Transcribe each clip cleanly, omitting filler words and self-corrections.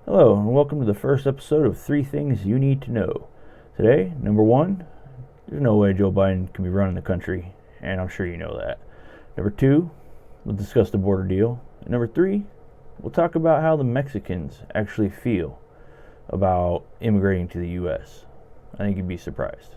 Hello, and welcome to the first episode of 3 Things You Need to Know. Today, number 1, there's no way Joe Biden can be running the country, and I'm sure you know that. Number 2, we'll discuss the border deal. And number 3, we'll talk about how the Mexicans actually feel about immigrating to the U.S. I think you'd be surprised.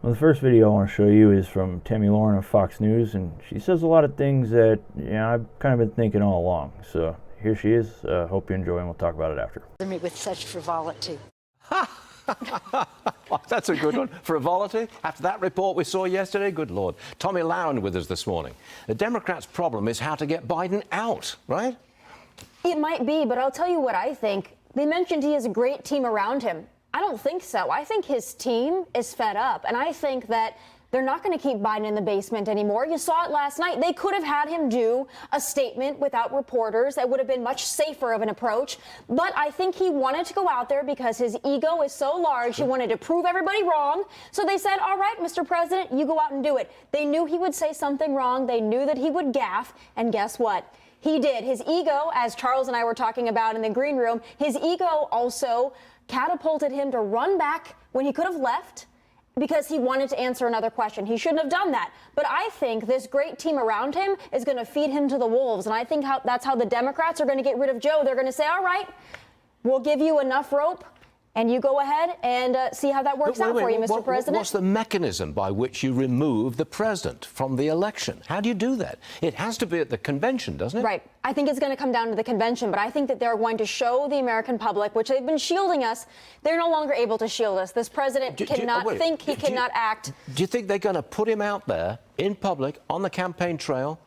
Well, the first video I want to show you is from Tammy Lauren of Fox News, and she says a lot of things that I've kind of been thinking all along. So here she is. Hope you enjoy, and we'll talk about it after. Me with such frivolity. That's a good one. Frivolity. After that report we saw yesterday, good Lord. Tommy Lowen with us this morning. The Democrats' problem is how to get Biden out, right? It might be, but I'll tell you what I think. They mentioned he has a great team around him. I don't think so. I think his team is fed up, and I think that they're not going to keep Biden in the basement anymore. You saw it last night. They could have had him do a statement without reporters. That would have been much safer of an approach. But I think he wanted to go out there because his ego is so large. He wanted to prove everybody wrong. So they said, all right, Mr. President, you go out and do it. They knew he would say something wrong. They knew that he would gaffe. And guess what? He did. His ego, as Charles and I were talking about in the green room, his ego also catapulted him to run back when he could have left, because he wanted to answer another question. He shouldn't have done that. But I think this great team around him is going to feed him to the wolves. And I think that's how the Democrats are going to get rid of Joe. They're going to say, all right, we'll give you enough rope, and you go ahead and see how that works out for you, Mr. President. What's the mechanism by which you remove the president from the election? How do you do that? It has to be at the convention, doesn't it? Right. I think it's going to come down to the convention, but I think that they're going to show the American public, which they've been shielding us. They're no longer able to shield us. This president cannot think, he cannot act. Do you think they're going to put him out there in public on the campaign trail,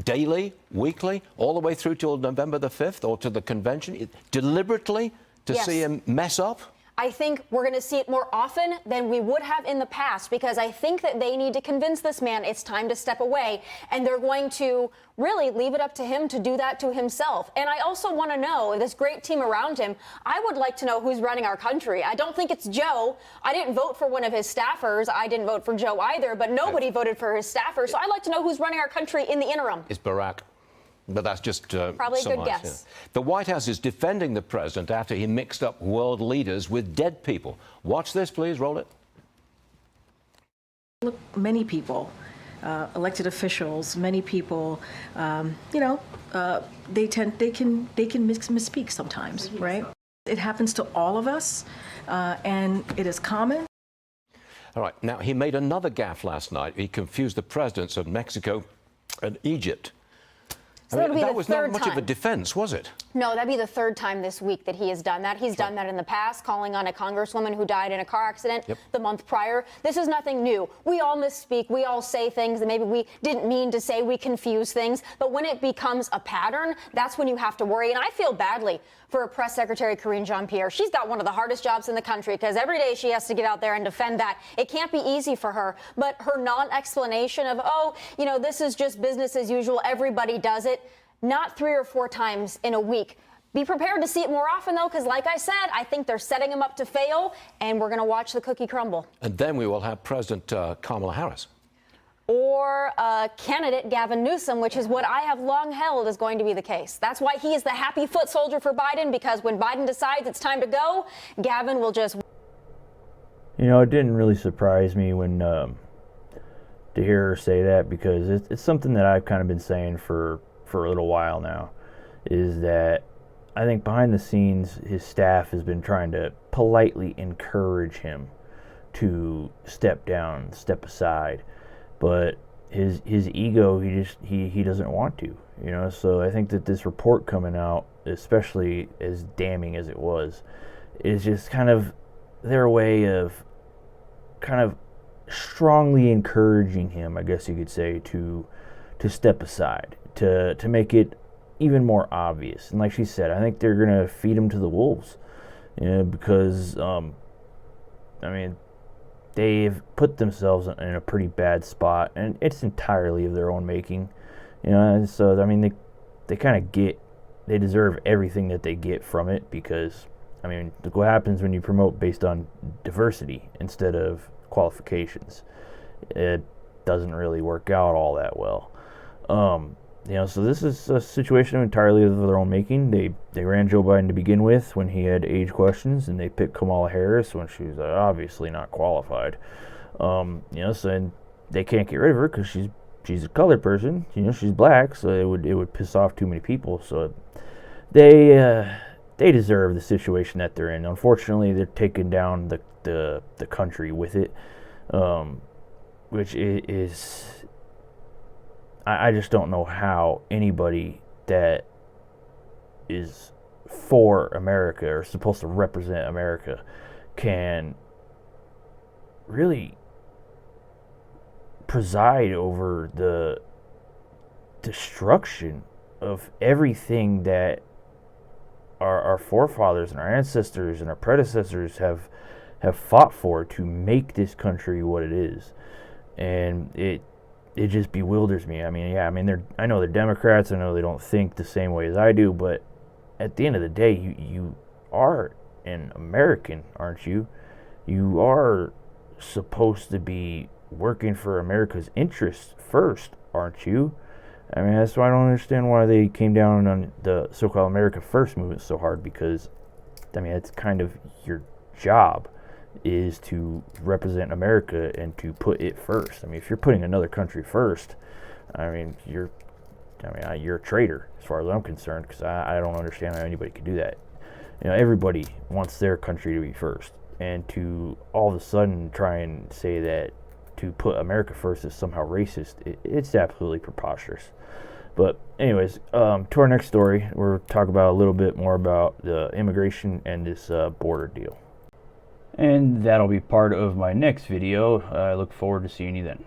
daily, weekly, all the way through till November the 5th or to the convention, deliberately to see him mess up? I think we're going to see it more often than we would have in the past, because I think that they need to convince this man it's time to step away, and they're going to really leave it up to him to do that to himself. And I also want to know, this great team around him, I would like to know who's running our country. I don't think it's Joe. I didn't vote for one of his staffers. I didn't vote for Joe either, but nobody voted for his staffer. So I'd like to know who's running our country in the interim. It's Barack. But that's just probably a good guess. Yeah. The White House is defending the president after he mixed up world leaders with dead people. Watch this, please. Roll it. Look, many people, elected officials, many people, they can misspeak sometimes, right? It happens to all of us, and it is common. All right. Now, he made another gaffe last night. He confused the presidents of Mexico and Egypt. So that was not much of a defense, was it? No, that'd be the third time this week that he has done that. He's done that in the past, calling on a congresswoman who died in a car accident the month prior. This is nothing new. We all misspeak. We all say things that maybe we didn't mean to say. We confuse things. But when it becomes a pattern, that's when you have to worry. And I feel badly for Press Secretary Karine Jean-Pierre. She's got one of the hardest jobs in the country, because every day she has to get out there and defend that. It can't be easy for her. But her non-explanation of, this is just business as usual, everybody does it, not 3 or 4 times in a week. Be prepared to see it more often, though, because like I said, I think they're setting him up to fail, and we're going to watch the cookie crumble. And then we will have President Kamala Harris. Or candidate Gavin Newsom, which is what I have long held is going to be the case. That's why he is the happy foot soldier for Biden, because when Biden decides it's time to go, Gavin will just... It didn't really surprise me when to hear her say that, because it's something that I've kind of been saying for a little while now, is that I think behind the scenes his staff has been trying to politely encourage him to step down, step aside, but his ego, he doesn't want to, so I think that this report coming out, especially as damning as it was, is just kind of their way of kind of strongly encouraging him, I guess you could say, to step aside, to make it even more obvious. And like she said, I think they're going to feed him to the wolves, because, they've put themselves in a pretty bad spot, and it's entirely of their own making, and so, they kind of they deserve everything that they get from it, because, look what happens when you promote based on diversity instead of qualifications. It doesn't really work out all that well. So this is a situation entirely of their own making. They ran Joe Biden to begin with when he had age questions, and they picked Kamala Harris when she was obviously not qualified. So and they can't get rid of her because she's a colored person. She's black, so it would piss off too many people. So they deserve the situation that they're in. Unfortunately, they're taking down the country with it, which is. I just don't know how anybody that is for America or supposed to represent America can really preside over the destruction of everything that our forefathers and our ancestors and our predecessors have fought for to make this country what it is. And it just bewilders me. I mean, I know they're Democrats. I know they don't think the same way as I do, but at the end of the day, you are an American, aren't you? You are supposed to be working for America's interests first, aren't you? I mean, that's why I don't understand why they came down on the so-called America First movement so hard, because, I mean, it's kind of your job is to represent America and to put it first. I mean, if you're putting another country first, you're a traitor as far as I'm concerned, because I don't understand how anybody could do that. Everybody wants their country to be first, and to all of a sudden try and say that to put America first is somehow racist, it's absolutely preposterous. But anyways, to our next story, we're talking about a little bit more about the immigration and this border deal. And that'll be part of my next video. I look forward to seeing you then.